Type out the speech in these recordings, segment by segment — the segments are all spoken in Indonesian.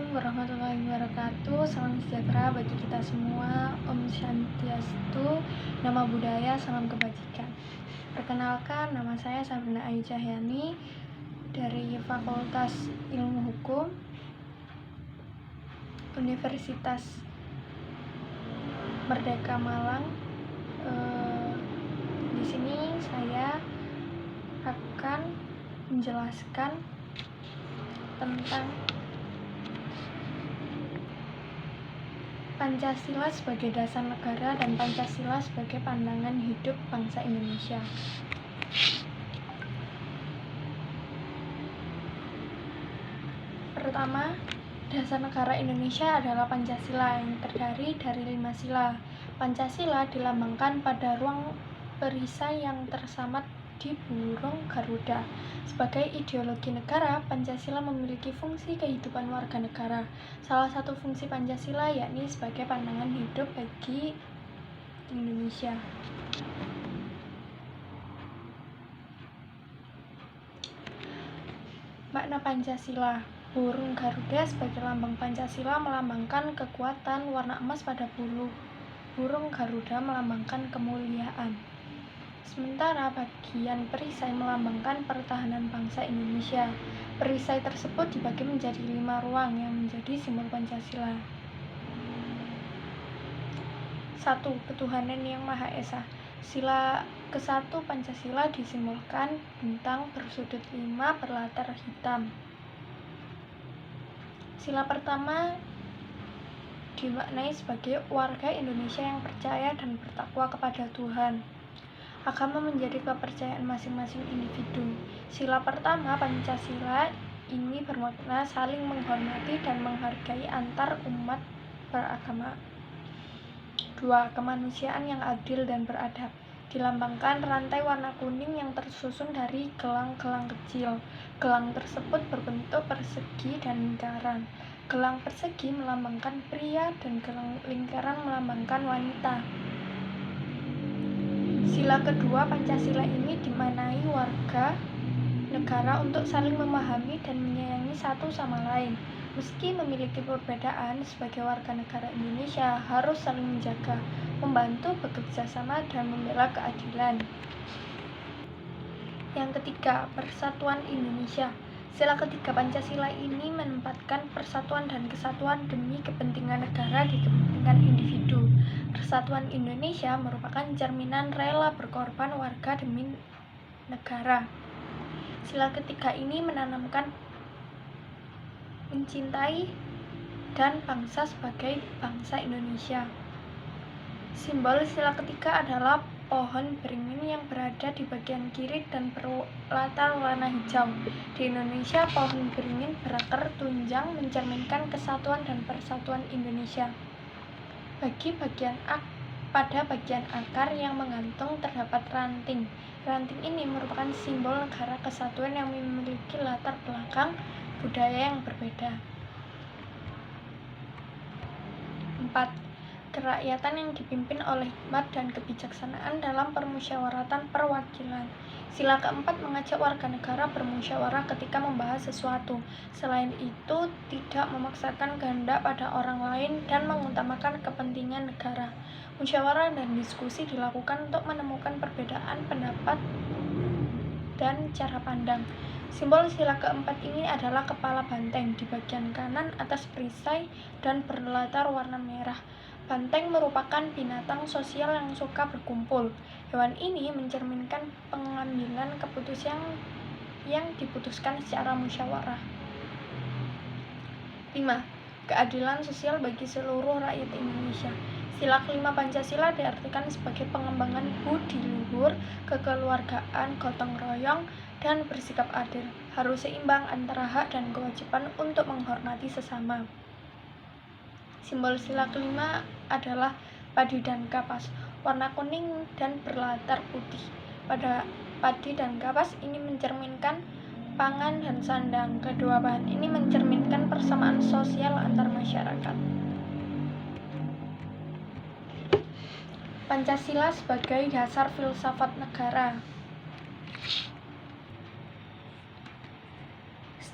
warahmatullahi wabarakatuh. Salam sejahtera bagi kita semua. Om Shantiastu, nama budaya, salam kebajikan. Perkenalkan, nama saya Sabrina Ayu Cahyani dari Fakultas Ilmu Hukum Universitas Merdeka Malang. Di sini saya akan menjelaskan tentang Pancasila sebagai dasar negara dan Pancasila sebagai pandangan hidup bangsa Indonesia. Pertama, dasar negara Indonesia adalah Pancasila yang terdiri dari 5 sila. Pancasila dilambangkan pada ruang perisai yang tersamat di burung Garuda. Sebagai ideologi negara, Pancasila memiliki fungsi kehidupan warga negara. Salah satu fungsi Pancasila yakni sebagai pandangan hidup bagi Indonesia. Makna Pancasila. Burung Garuda sebagai lambang Pancasila melambangkan kekuatan, warna emas pada bulu. Burung Garuda melambangkan kemuliaan. Sementara bagian perisai melambangkan pertahanan bangsa Indonesia. Perisai tersebut dibagi menjadi 5 ruang yang menjadi simbol Pancasila. 1. Ketuhanan yang Maha Esa. Sila ke-1 Pancasila disimbolkan bintang bersudut 5 berlatar hitam. Sila pertama dimaknai sebagai warga Indonesia yang percaya dan bertakwa kepada Tuhan. Agama menjadi kepercayaan masing-masing individu. Sila pertama Pancasila ini bermakna saling menghormati dan menghargai antar umat beragama. 2. Kemanusiaan yang adil dan beradab. Dilambangkan rantai warna kuning yang tersusun dari gelang-gelang kecil. Gelang tersebut berbentuk persegi dan lingkaran. Gelang persegi melambangkan pria dan gelang lingkaran melambangkan wanita. Sila kedua Pancasila ini dimaknai warga negara untuk saling memahami dan menyayangi satu sama lain. Meski memiliki perbedaan, sebagai warga negara Indonesia harus saling menjaga, membantu, bekerja sama, dan membela keadilan. Yang ketiga, Persatuan Indonesia. Sila ketiga Pancasila ini menempatkan persatuan dan kesatuan demi kepentingan negara di kepentingan individu. Persatuan Indonesia merupakan cerminan rela berkorban warga demi negara. Sila ketiga ini menanamkan mencintai dan bangsa sebagai bangsa Indonesia. Simbol sila ketiga adalah pohon beringin yang berada di bagian kiri dan berlatar warna hijau. Di Indonesia, pohon beringin berakar tunjang mencerminkan kesatuan dan persatuan Indonesia. Pada bagian akar yang menggantung terdapat ranting. Ranting ini merupakan simbol negara kesatuan yang memiliki latar belakang budaya yang berbeda. 4. Kerakyatan yang dipimpin oleh hikmat dan kebijaksanaan dalam permusyawaratan perwakilan. Sila keempat mengajak warga negara bermusyawarah ketika membahas sesuatu. Selain itu, tidak memaksakan kehendak pada orang lain dan mengutamakan kepentingan negara. Musyawarah dan diskusi dilakukan untuk menemukan perbedaan pendapat dan cara pandang. Simbol sila keempat ini adalah kepala banteng di bagian kanan atas perisai dan berlatar warna merah. Banteng merupakan binatang sosial yang suka berkumpul. Hewan ini mencerminkan pengambilan keputusan yang diputuskan secara musyawarah. 5. Keadilan sosial bagi seluruh rakyat Indonesia. Sila kelima Pancasila diartikan sebagai pengembangan budi luhur, kekeluargaan, gotong royong, dan bersikap adil. Harus seimbang antara hak dan kewajiban untuk menghormati sesama. Simbol sila kelima adalah padi dan kapas, warna kuning dan berlatar putih. Pada padi dan kapas ini mencerminkan pangan dan sandang. Kedua bahan ini mencerminkan persamaan sosial antar masyarakat. Pancasila sebagai dasar filsafat negara.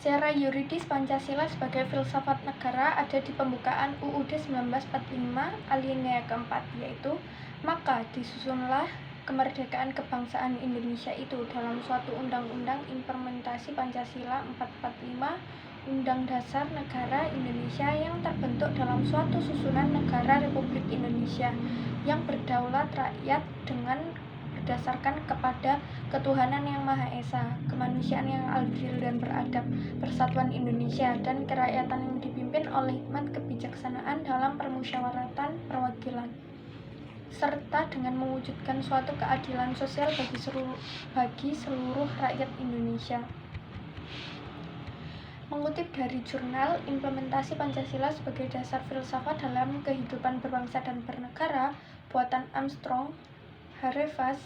Secara yuridis, Pancasila sebagai filsafat negara ada di pembukaan UUD 1945 alinea keempat, yaitu maka disusunlah kemerdekaan kebangsaan Indonesia itu dalam suatu undang-undang implementasi Pancasila 445 Undang Dasar Negara Indonesia yang terbentuk dalam suatu susunan negara Republik Indonesia yang berdaulat rakyat dengan berdasarkan kepada ketuhanan yang Maha Esa, kemanusiaan yang adil dan beradab, persatuan Indonesia, dan kerakyatan yang dipimpin oleh hikmat kebijaksanaan dalam permusyawaratan perwakilan, serta dengan mewujudkan suatu keadilan sosial bagi seluruh rakyat Indonesia. Mengutip dari jurnal Implementasi Pancasila sebagai Dasar Filsafat dalam Kehidupan Berbangsa dan Bernegara, buatan Armstrong Halleveld,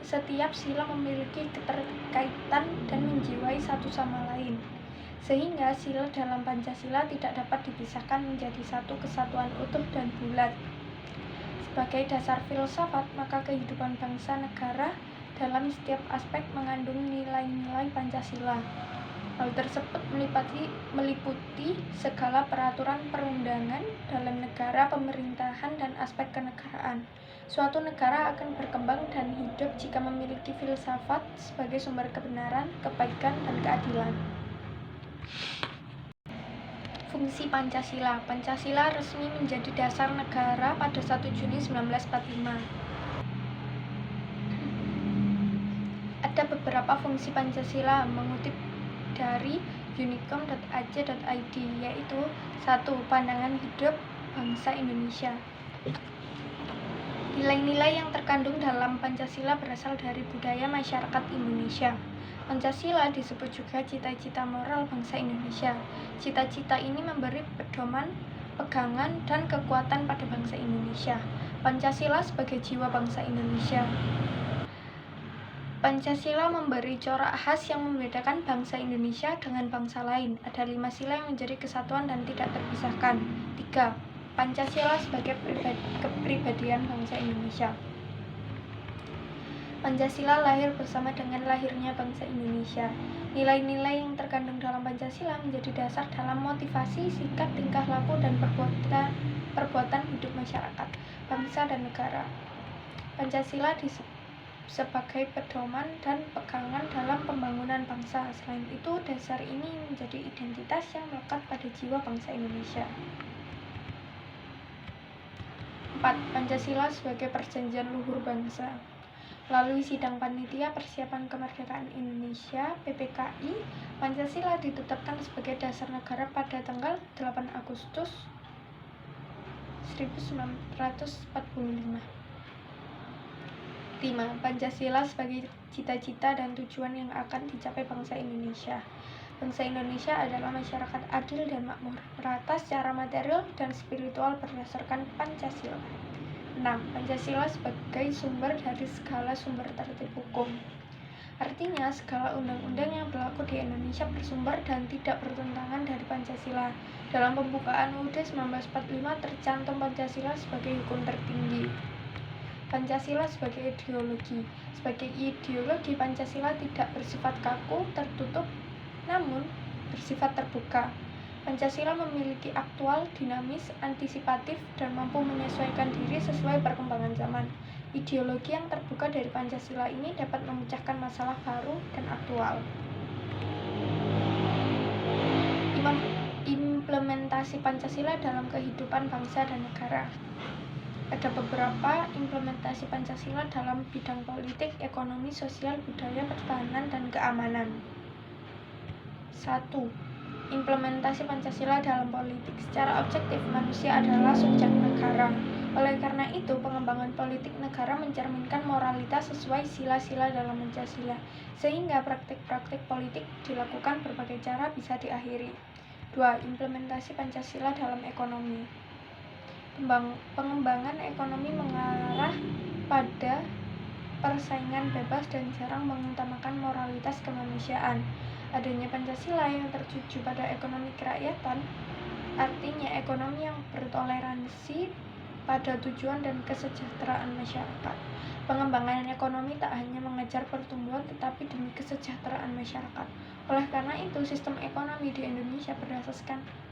setiap sila memiliki keterkaitan dan menjiwai satu sama lain, sehingga sila dalam Pancasila tidak dapat dipisahkan menjadi satu kesatuan utuh dan bulat. Sebagai dasar filsafat, maka kehidupan bangsa negara dalam setiap aspek mengandung nilai-nilai Pancasila. Hal tersebut meliputi segala peraturan perundangan dalam negara, pemerintahan, dan aspek kenegaraan. Suatu negara akan berkembang dan hidup jika memiliki filsafat sebagai sumber kebenaran, kebaikan, dan keadilan. Fungsi Pancasila. Pancasila resmi menjadi dasar negara pada 1 Juni 1945. Ada beberapa fungsi Pancasila mengutip dari unicom.ac.id, yaitu 1. Pandangan hidup bangsa Indonesia. Nilai-nilai yang terkandung dalam Pancasila berasal dari budaya masyarakat Indonesia. Pancasila disebut juga cita-cita moral bangsa Indonesia. Cita-cita ini memberi pedoman, pegangan, dan kekuatan pada bangsa Indonesia. Pancasila sebagai jiwa bangsa Indonesia. Pancasila memberi corak khas yang membedakan bangsa Indonesia dengan bangsa lain. Ada 5 sila yang menjadi kesatuan dan tidak terpisahkan. 3. Pancasila sebagai kepribadian bangsa Indonesia. Pancasila lahir bersama dengan lahirnya bangsa Indonesia. Nilai-nilai yang terkandung dalam Pancasila menjadi dasar dalam motivasi, sikap, tingkah laku, dan perbuatan hidup masyarakat, bangsa, dan negara. Pancasila sebagai pedoman dan pegangan dalam pembangunan bangsa. Selain itu, dasar ini menjadi identitas yang melekat pada jiwa bangsa Indonesia. 4. Pancasila sebagai perjanjian luhur bangsa. Melalui Sidang Panitia Persiapan Kemerdekaan Indonesia (PPKI), Pancasila ditetapkan sebagai dasar negara pada tanggal 8 Agustus 1945. 5. Pancasila sebagai cita-cita dan tujuan yang akan dicapai bangsa Indonesia. Bangsa Indonesia adalah masyarakat adil dan makmur, merata secara material dan spiritual berdasarkan Pancasila. 6. Pancasila sebagai sumber dari segala sumber tertib hukum. Artinya, segala undang-undang yang berlaku di Indonesia bersumber dan tidak bertentangan dari Pancasila. Dalam pembukaan UUD 1945 tercantum Pancasila sebagai hukum tertinggi. Pancasila sebagai ideologi. Sebagai ideologi, Pancasila tidak bersifat kaku, tertutup, namun bersifat terbuka. Pancasila memiliki aktual, dinamis, antisipatif, dan mampu menyesuaikan diri sesuai perkembangan zaman. Ideologi yang terbuka dari Pancasila ini dapat memecahkan masalah baru dan aktual. Implementasi Pancasila dalam kehidupan bangsa dan negara. Ada beberapa implementasi Pancasila dalam bidang politik, ekonomi, sosial, budaya, pertahanan, dan keamanan. 1. Implementasi Pancasila dalam politik. Secara objektif, manusia adalah subjek negara. Oleh karena itu, pengembangan politik negara mencerminkan moralitas sesuai sila-sila dalam Pancasila, sehingga praktik-praktik politik dilakukan berbagai cara bisa diakhiri. 2. Implementasi Pancasila dalam ekonomi. Pengembangan ekonomi mengarah pada persaingan bebas dan jarang mengutamakan moralitas kemanusiaan. Adanya Pancasila yang tertuju pada ekonomi kerakyatan, artinya ekonomi yang bertoleransi pada tujuan dan kesejahteraan masyarakat. Pengembangan ekonomi tak hanya mengejar pertumbuhan tetapi demi kesejahteraan masyarakat. Oleh karena itu, sistem ekonomi di Indonesia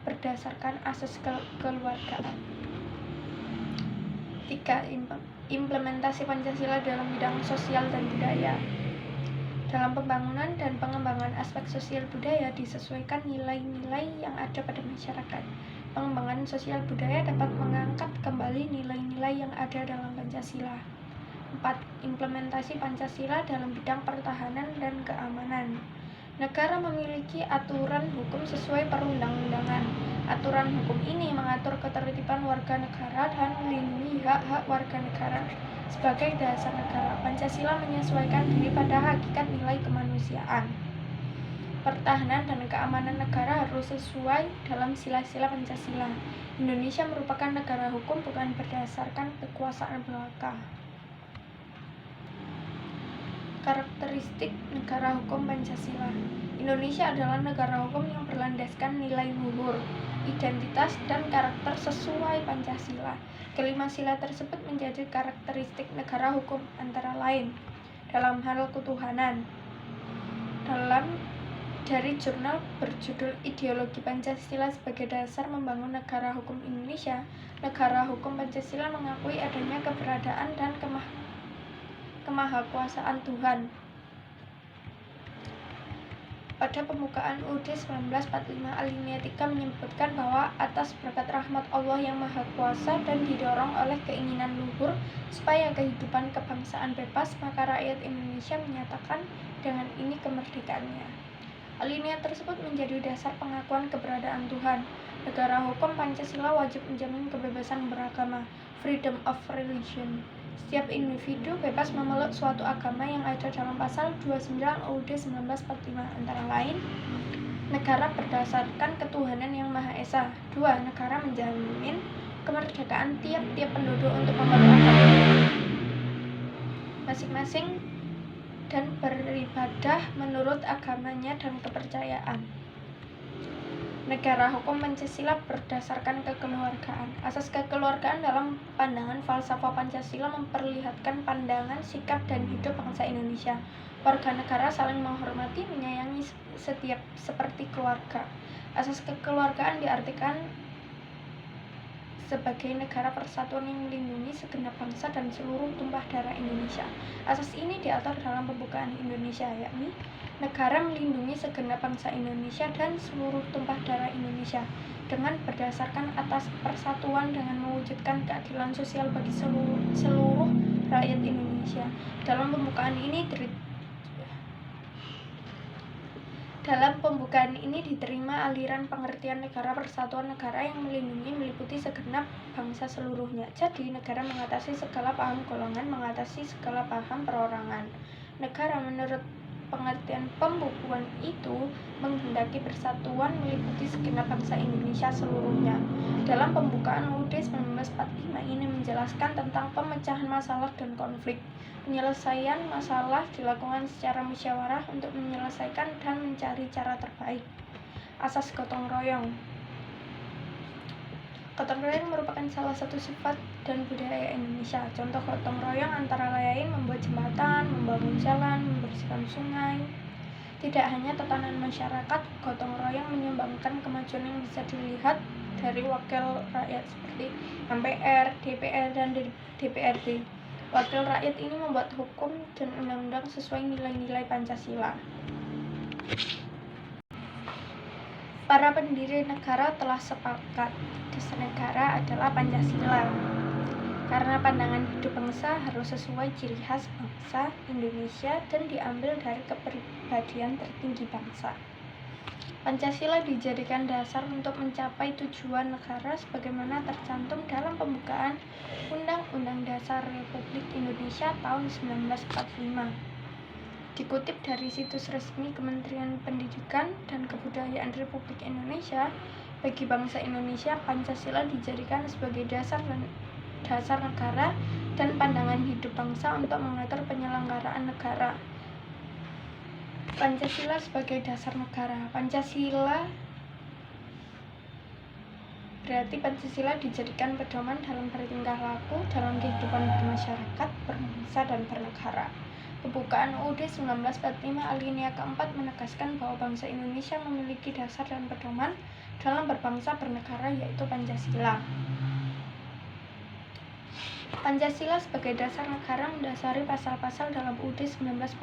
berdasarkan asas kekeluargaan. 3. Implementasi Pancasila dalam bidang sosial dan budaya. Dalam pembangunan dan pengembangan aspek sosial budaya disesuaikan nilai-nilai yang ada pada masyarakat. Pengembangan sosial budaya dapat mengangkat kembali nilai-nilai yang ada dalam Pancasila. 4. Implementasi Pancasila dalam bidang pertahanan dan keamanan. Negara memiliki aturan hukum sesuai perundang-undangan. Aturan hukum ini mengatur ketertiban warga negara dan melindungi hak-hak warga negara. Sebagai dasar negara, Pancasila menyesuaikan diri pada hakikat nilai kemanusiaan. Pertahanan dan keamanan negara harus sesuai dalam sila-sila Pancasila. Indonesia merupakan negara hukum bukan berdasarkan kekuasaan belaka. Karakteristik negara hukum Pancasila. Indonesia adalah negara hukum yang berlandaskan nilai luhur, identitas, dan karakter sesuai Pancasila. Kelima sila tersebut menjadi karakteristik negara hukum antara lain dalam hal ketuhanan. Dari jurnal berjudul Ideologi Pancasila sebagai Dasar Membangun Negara Hukum Indonesia, negara hukum Pancasila mengakui adanya keberadaan dan kemahakuasaan Tuhan. Pada pembukaan UUD 1945 alinea 3 menyebutkan bahwa atas berkat rahmat Allah yang Maha Kuasa dan didorong oleh keinginan luhur supaya kehidupan kebangsaan bebas, maka rakyat Indonesia menyatakan dengan ini kemerdekaannya. Alinea tersebut menjadi dasar pengakuan keberadaan Tuhan. Negara hukum Pancasila wajib menjamin kebebasan beragama, freedom of religion. Setiap individu bebas memeluk suatu agama yang ada dalam pasal 29 UUD 1945, antara lain, negara berdasarkan ketuhanan yang Maha Esa. 2. Negara menjamin kemerdekaan tiap-tiap penduduk untuk memeluk agama masing-masing dan beribadah menurut agamanya dan kepercayaan. Negara hukum Pancasila berdasarkan kekeluargaan. Asas kekeluargaan dalam pandangan falsafah Pancasila memperlihatkan pandangan, sikap, dan hidup bangsa Indonesia. Warga negara saling menghormati, menyayangi setiap seperti keluarga. Asas kekeluargaan diartikan sebagai negara persatuan yang melindungi segenap bangsa dan seluruh tumpah darah Indonesia. Asas ini diatur dalam pembukaan Indonesia, yakni negara melindungi segenap bangsa Indonesia dan seluruh tumpah darah Indonesia dengan berdasarkan atas persatuan dengan mewujudkan keadilan sosial bagi seluruh rakyat Indonesia. Dalam pembukaan ini diterima aliran pengertian negara persatuan negara yang melindungi meliputi segenap bangsa seluruhnya. Jadi, negara mengatasi segala paham golongan, mengatasi segala paham perorangan. Negara menurut pengertian pembukuan itu menghendaki persatuan meliputi segenap bangsa Indonesia seluruhnya. Dalam pembukaan UUD 1945 ini menjelaskan tentang pemecahan masalah dan konflik. Penyelesaian masalah dilakukan secara musyawarah untuk menyelesaikan dan mencari cara terbaik. Asas gotong royong. Gotong royong merupakan salah satu sifat dan budaya Indonesia. Contoh gotong royong antara lain membuat jembatan, membangun jalan, membersihkan sungai. Tidak hanya tatanan masyarakat, gotong royong menyumbangkan kemajuan yang bisa dilihat dari wakil rakyat seperti MPR, DPR, dan DPRD. Wakil rakyat ini membuat hukum dan undang-undang sesuai nilai-nilai Pancasila. Para pendiri negara telah sepakat dasar negara adalah Pancasila. Karena pandangan hidup bangsa harus sesuai ciri khas bangsa Indonesia dan diambil dari kepribadian tertinggi bangsa. Pancasila dijadikan dasar untuk mencapai tujuan negara sebagaimana tercantum dalam pembukaan Undang-Undang Dasar Republik Indonesia tahun 1945. Dikutip dari situs resmi Kementerian Pendidikan dan Kebudayaan Republik Indonesia, bagi bangsa Indonesia, Pancasila dijadikan sebagai dasar negara dan pandangan hidup bangsa untuk mengatur penyelenggaraan negara. Pancasila sebagai dasar negara. Pancasila Berarti Pancasila dijadikan pedoman dalam bertingkah laku dalam kehidupan bermasyarakat, berbangsa, dan bernegara. Pembukaan UUD 1945 alinea keempat menegaskan bahwa bangsa Indonesia memiliki dasar dan pedoman dalam berbangsa bernegara, yaitu Pancasila. Pancasila sebagai dasar negara mendasari pasal-pasal dalam UUD 1945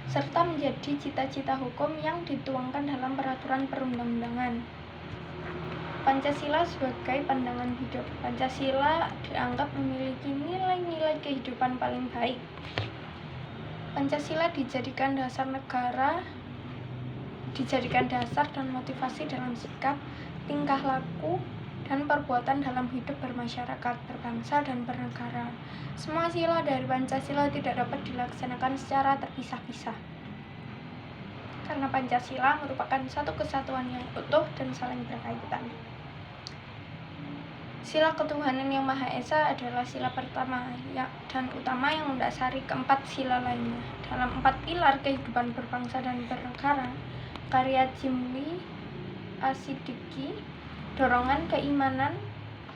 serta menjadi cita-cita hukum yang dituangkan dalam peraturan perundang-undangan. Pancasila sebagai pandangan hidup. Pancasila dianggap memiliki nilai-nilai kehidupan paling baik. Pancasila dijadikan dasar dan motivasi dalam sikap, tingkah laku, dan perbuatan dalam hidup bermasyarakat, berbangsa, dan bernegara. Semua sila dari Pancasila tidak dapat dilaksanakan secara terpisah-pisah. Karena Pancasila merupakan satu kesatuan yang utuh dan saling berkaitan. Sila ketuhanan yang Maha Esa adalah sila pertama dan utama yang mendasari keempat sila lainnya. Dalam 4 pilar kehidupan berbangsa dan bernegara, karya Jimli Asidiki, dorongan keimanan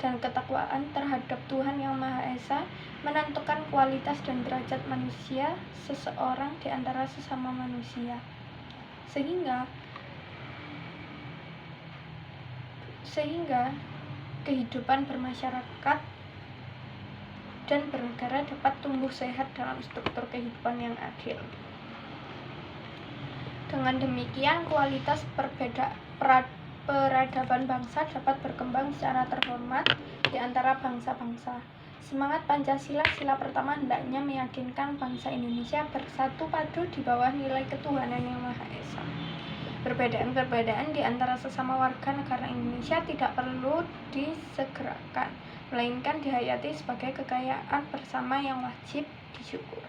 dan ketakwaan terhadap Tuhan yang Maha Esa menentukan kualitas dan derajat manusia seseorang di antara sesama manusia. Sehingga kehidupan bermasyarakat dan bernegara dapat tumbuh sehat dalam struktur kehidupan yang adil. Dengan demikian, kualitas peradaban bangsa dapat berkembang secara terhormat di antara bangsa-bangsa. Semangat Pancasila sila pertama hendaknya meyakinkan bangsa Indonesia bersatu padu di bawah nilai ketuhanan yang Maha Esa. Perbedaan-perbedaan di antara sesama warga negara Indonesia tidak perlu disegerakan, melainkan dihayati sebagai kekayaan bersama yang wajib disyukur.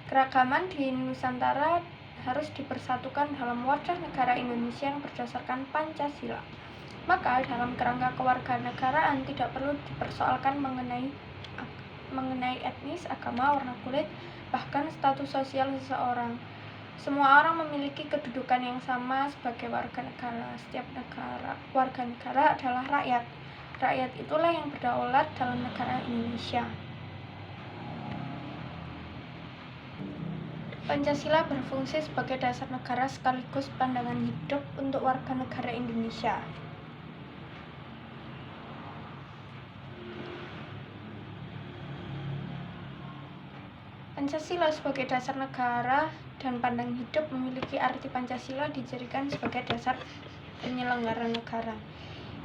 Keragaman di Nusantara harus dipersatukan dalam wadah negara Indonesia yang berdasarkan Pancasila. Maka dalam kerangka kewarganegaraan tidak perlu dipersoalkan mengenai etnis, agama, warna kulit, bahkan status sosial seseorang. Semua orang memiliki kedudukan yang sama sebagai warga negara. Setiap warga negara adalah rakyat. Rakyat itulah yang berdaulat dalam negara Indonesia. Pancasila berfungsi sebagai dasar negara sekaligus pandangan hidup untuk warga negara Indonesia. Pancasila sebagai dasar negara dan pandang hidup memiliki arti Pancasila dijadikan sebagai dasar penyelenggara negara.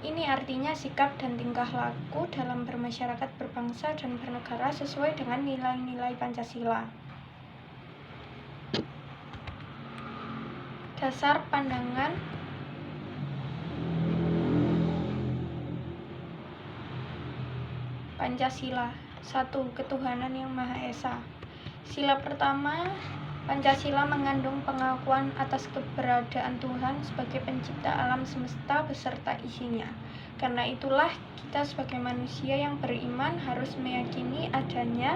Ini artinya sikap dan tingkah laku dalam bermasyarakat, berbangsa, dan bernegara sesuai dengan nilai-nilai Pancasila. Dasar pandangan Pancasila. 1. Ketuhanan yang Maha Esa. Sila pertama, Pancasila mengandung pengakuan atas keberadaan Tuhan sebagai pencipta alam semesta beserta isinya. Karena itulah kita sebagai manusia yang beriman harus meyakini adanya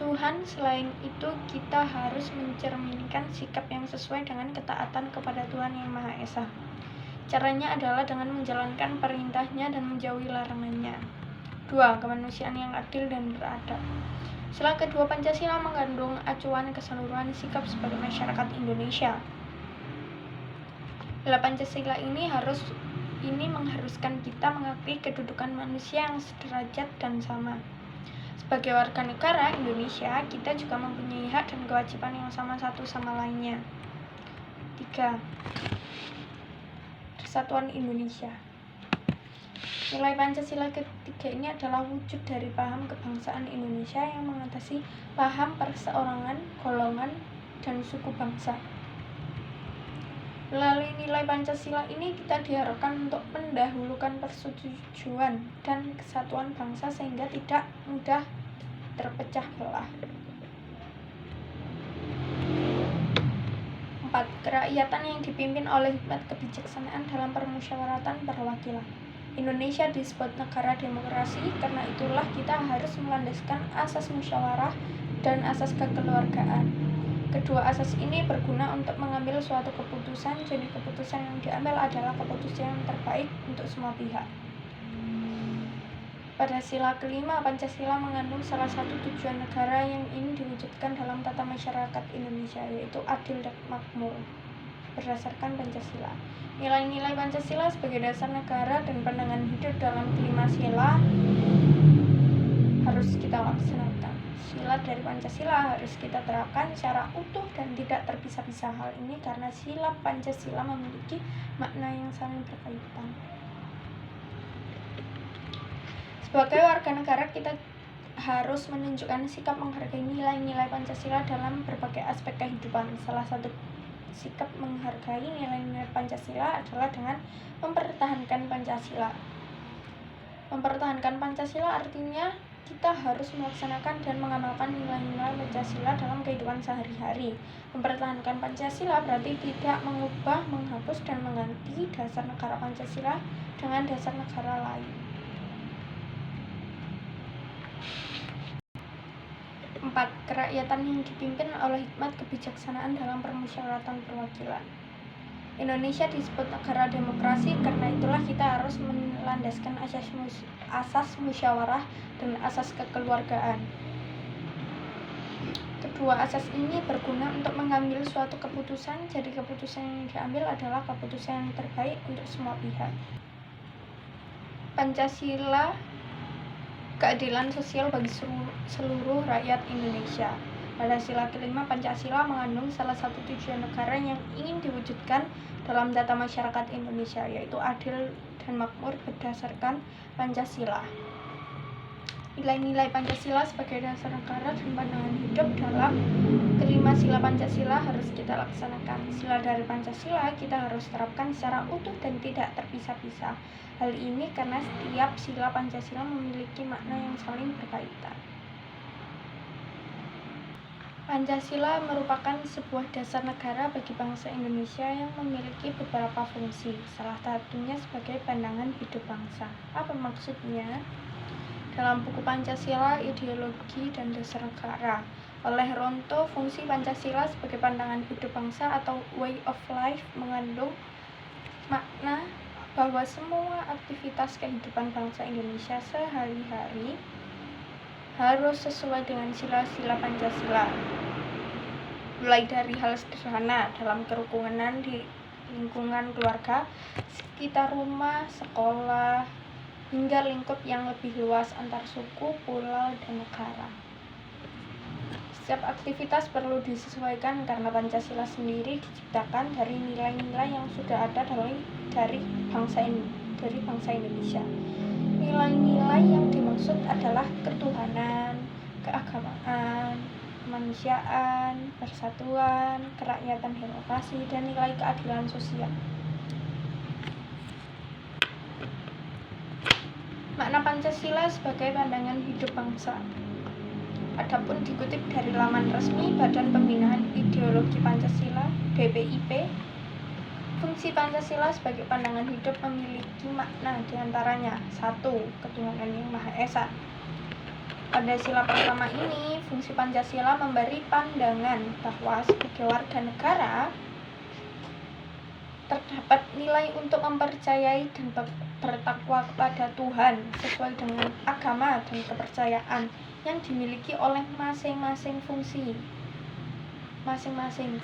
Tuhan. Selain itu, kita harus mencerminkan sikap yang sesuai dengan ketaatan kepada Tuhan yang Maha Esa. Caranya adalah dengan menjalankan perintahnya dan menjauhi larangannya. 2. Kemanusiaan yang adil dan beradab. Sila kedua, Pancasila mengandung acuan keseluruhan sikap sebagai masyarakat Indonesia. Sila Pancasila ini mengharuskan kita mengakui kedudukan manusia yang sederajat dan sama. Sebagai warga negara Indonesia, kita juga mempunyai hak dan kewajiban yang sama satu sama lainnya. 3. Persatuan Indonesia. Nilai Pancasila ketiga ini adalah wujud dari paham kebangsaan Indonesia yang mengatasi paham perseorangan, golongan, dan suku bangsa. Melalui nilai Pancasila ini kita diharapkan untuk mendahulukan persetujuan dan kesatuan bangsa sehingga tidak mudah terpecah belah. 4. Kerakyatan yang dipimpin oleh hikmat kebijaksanaan dalam permusyawaratan perwakilan. Indonesia disebut negara demokrasi, karena itulah kita harus melandaskan asas musyawarah dan asas kekeluargaan. Kedua asas ini berguna untuk mengambil suatu keputusan, jadi keputusan yang diambil adalah keputusan yang terbaik untuk semua pihak. Pada sila kelima, Pancasila mengandung salah satu tujuan negara yang ingin diwujudkan dalam tata masyarakat Indonesia, yaitu adil dan makmur berdasarkan Pancasila. Nilai-nilai Pancasila sebagai dasar negara dan pandangan hidup dalam kelima sila harus kita laksanakan. Sila dari Pancasila harus kita terapkan secara utuh dan tidak terpisah-pisah. Hal ini karena sila Pancasila memiliki makna yang saling berkaitan. Sebagai warga negara, kita harus menunjukkan sikap menghargai nilai-nilai Pancasila dalam berbagai aspek kehidupan. Salah satu sikap menghargai nilai-nilai Pancasila adalah dengan mempertahankan Pancasila. Mempertahankan Pancasila artinya kita harus melaksanakan dan mengamalkan nilai-nilai Pancasila dalam kehidupan sehari-hari. Mempertahankan Pancasila berarti tidak mengubah, menghapus, dan mengganti dasar negara Pancasila dengan dasar negara lain. 4. Kerakyatan yang dipimpin oleh hikmat kebijaksanaan dalam permusyawaratan perwakilan. Indonesia disebut negara demokrasi, karena itulah kita harus melandaskan asas musyawarah dan asas kekeluargaan. Kedua asas ini berguna untuk mengambil suatu keputusan, jadi keputusan yang diambil adalah keputusan yang terbaik untuk semua pihak. Pancasila, keadilan sosial bagi seluruh rakyat Indonesia. Pada sila kelima, Pancasila mengandung salah satu tujuan negara yang ingin diwujudkan dalam tata masyarakat Indonesia, yaitu adil dan makmur berdasarkan Pancasila. Nilai-nilai Pancasila sebagai dasar negara dan pandangan hidup dalam kelima sila Pancasila harus kita laksanakan. Sila dari Pancasila kita harus terapkan secara utuh dan tidak terpisah-pisah. Hal ini karena setiap sila Pancasila memiliki makna yang saling berkaitan. Pancasila merupakan sebuah dasar negara bagi bangsa Indonesia yang memiliki beberapa fungsi, salah satunya sebagai pandangan hidup bangsa. Apa maksudnya? Dalam buku Pancasila, Ideologi dan Dasar Negara oleh Ronto, fungsi Pancasila sebagai pandangan hidup bangsa atau way of life mengandung makna bahwa semua aktivitas kehidupan bangsa Indonesia sehari-hari harus sesuai dengan sila-sila Pancasila, mulai dari hal sederhana dalam kerukunan di lingkungan keluarga, sekitar rumah, sekolah, hingga lingkup yang lebih luas antar suku, pulau, dan negara. Setiap aktivitas perlu disesuaikan karena Pancasila sendiri diciptakan dari nilai-nilai yang sudah ada dari bangsa Indonesia. Nilai-nilai yang dimaksud adalah ketuhanan, keagamaan, kemanusiaan, persatuan, kerakyatan, demokrasi, dan nilai keadilan sosial. Makna Pancasila sebagai pandangan hidup bangsa. Adapun dikutip dari laman resmi Badan Pembinaan Ideologi Pancasila (BPIP), fungsi Pancasila sebagai pandangan hidup memiliki makna diantaranya 1. Ketuhanan yang Maha Esa. Pada sila pertama ini, fungsi Pancasila memberi pandangan bahwa sebagai warga negara terdapat nilai untuk mempercayai dan bertakwa kepada Tuhan sesuai dengan agama dan kepercayaan yang dimiliki oleh masing-masing fungsi.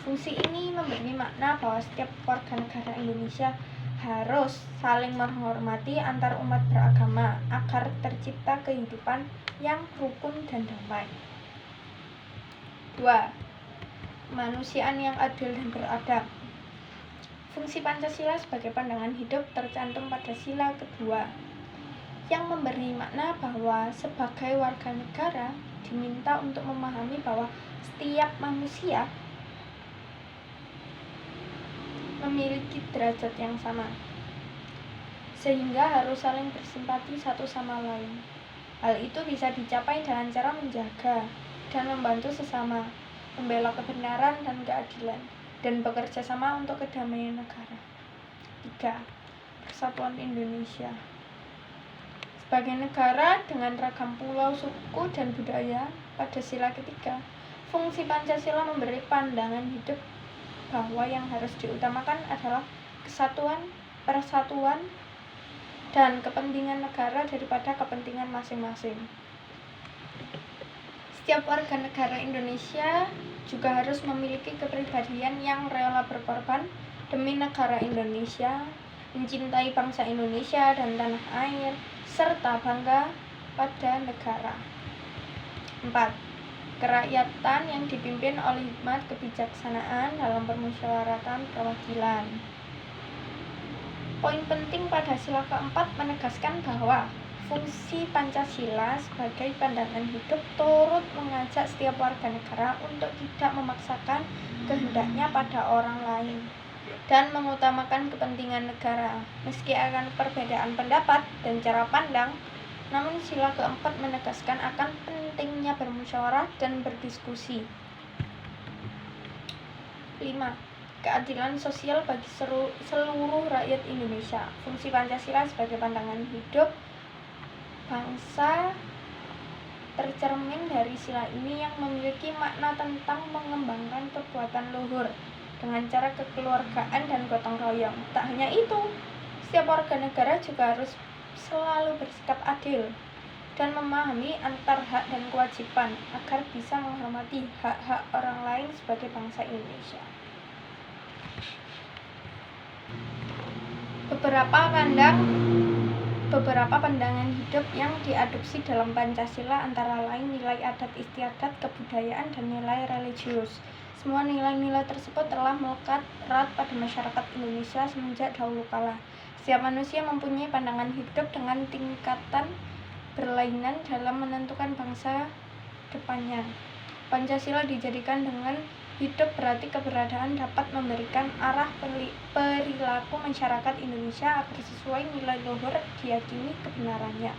Fungsi ini memberi makna bahwa setiap warga negara Indonesia harus saling menghormati antar umat beragama agar tercipta kehidupan yang rukun dan damai. 2. Kemanusiaan yang adil dan beradab. Fungsi Pancasila sebagai pandangan hidup tercantum pada sila kedua, yang memberi makna bahwa sebagai warga negara diminta untuk memahami bahwa setiap manusia memiliki derajat yang sama, sehingga harus saling bersimpati satu sama lain. Hal itu bisa dicapai dengan cara menjaga dan membantu sesama, membela kebenaran dan keadilan, dan bekerja sama untuk kedamaian negara. 3. Persatuan Indonesia. Sebagai negara dengan ragam pulau, suku, dan budaya, pada sila ketiga, fungsi Pancasila memberi pandangan hidup bahwa yang harus diutamakan adalah kesatuan, persatuan, dan kepentingan negara daripada kepentingan masing-masing. Setiap warga negara Indonesia juga harus memiliki kepribadian yang rela berkorban demi negara Indonesia, mencintai bangsa Indonesia dan tanah air, serta bangga pada negara. 4. Kerakyatan yang dipimpin oleh hikmat kebijaksanaan dalam permusyawaratan perwakilan. Poin penting pada sila keempat menegaskan bahwa fungsi Pancasila sebagai pandangan hidup turut mengajak setiap warga negara untuk tidak memaksakan kehendaknya pada orang lain dan mengutamakan kepentingan negara. Meski akan perbedaan pendapat dan cara pandang, namun sila keempat menegaskan akan pentingnya bermusyawarah dan berdiskusi. 5. Keadilan sosial bagi seluruh rakyat Indonesia. Fungsi Pancasila sebagai pandangan hidup bangsa tercermin dari sila ini yang memiliki makna tentang mengembangkan perbuatan luhur dengan cara kekeluargaan dan gotong royong. Tak hanya itu, setiap warga negara juga harus selalu bersikap adil dan memahami antar hak dan kewajiban agar bisa menghormati hak-hak orang lain sebagai bangsa Indonesia. Beberapa pandangan hidup yang diadopsi dalam Pancasila antara lain nilai adat istiadat, kebudayaan, dan nilai religius. Semua nilai-nilai tersebut telah melekat erat pada masyarakat Indonesia semenjak dahulu kala. Setiap manusia mempunyai pandangan hidup dengan tingkatan berlainan dalam menentukan bangsa depannya. Pancasila dijadikan dengan hidup berarti keberadaan dapat memberikan arah perilaku masyarakat Indonesia agar sesuai nilai luhur diyakini kebenarannya.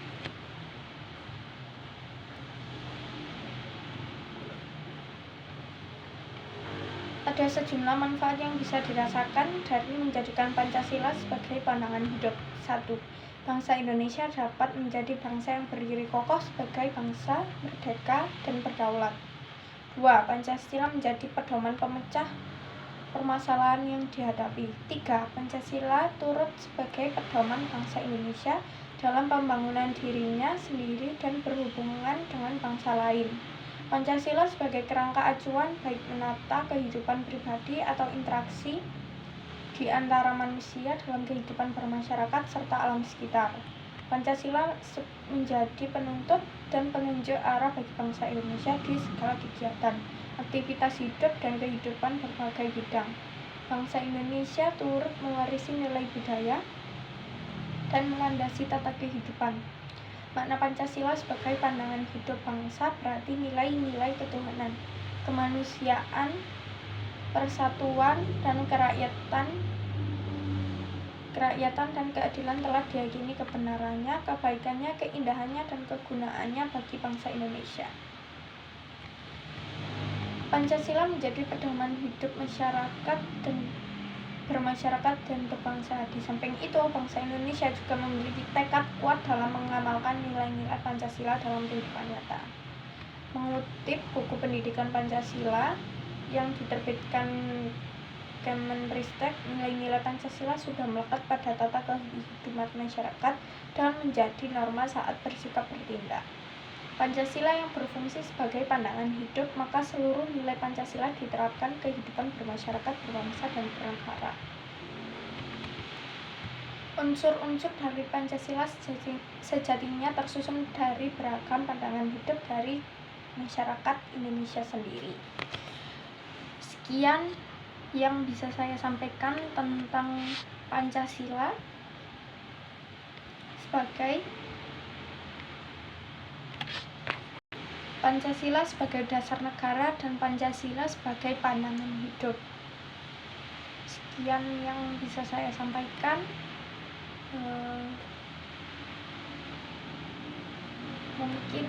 Ada sejumlah manfaat yang bisa dirasakan dari menjadikan Pancasila sebagai pandangan hidup. 1. Bangsa Indonesia dapat menjadi bangsa yang berdiri kokoh sebagai bangsa merdeka dan berdaulat. 2. Pancasila menjadi pedoman pemecah permasalahan yang dihadapi. 3. Pancasila turut sebagai pedoman bangsa Indonesia dalam pembangunan dirinya sendiri dan berhubungan dengan bangsa lain. Pancasila sebagai kerangka acuan baik menata kehidupan pribadi atau interaksi di antara manusia dalam kehidupan bermasyarakat serta alam sekitar. Pancasila menjadi penuntut dan penunjuk arah bagi bangsa Indonesia di segala kegiatan, aktivitas hidup dan kehidupan berbagai bidang. Bangsa Indonesia turut mewarisi nilai budaya dan melandasi tata kehidupan. Makna Pancasila sebagai pandangan hidup bangsa berarti nilai-nilai ketuhanan, kemanusiaan, persatuan, dan kerakyatan dan keadilan telah diyakini kebenarannya, kebaikannya, keindahannya, dan kegunaannya bagi bangsa Indonesia. Pancasila menjadi pedoman hidup masyarakat dan bermasyarakat dan berbangsa. Di samping itu, bangsa Indonesia juga memiliki tekad kuat dalam mengamalkan nilai-nilai Pancasila dalam kehidupan nyata. Mengutip buku pendidikan Pancasila yang diterbitkan Kemenristek, nilai-nilai Pancasila sudah melekat pada tata kehidupan masyarakat dan menjadi norma saat bersikap bertindak. Pancasila yang berfungsi sebagai pandangan hidup, maka seluruh nilai Pancasila diterapkan kehidupan bermasyarakat, berbangsa, dan bernegara. Unsur-unsur dari Pancasila sejatinya tersusun dari beragam pandangan hidup dari masyarakat Indonesia sendiri. Sekian yang bisa saya sampaikan tentang Pancasila sebagai dasar negara dan Pancasila sebagai pandangan hidup. Sekian yang bisa saya sampaikan. Mungkin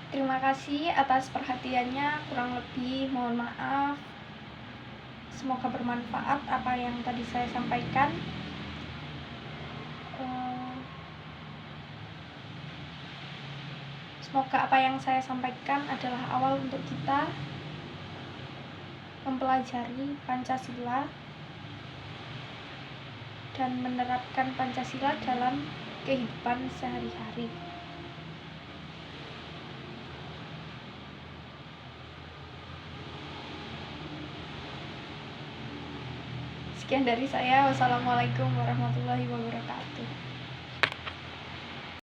terima kasih atas perhatiannya, kurang lebih mohon maaf. Semoga bermanfaat apa yang tadi saya sampaikan. Semoga apa yang saya sampaikan adalah awal untuk kita mempelajari Pancasila dan menerapkan Pancasila dalam kehidupan sehari-hari. Sekian dari saya. Wassalamualaikum warahmatullahi wabarakatuh.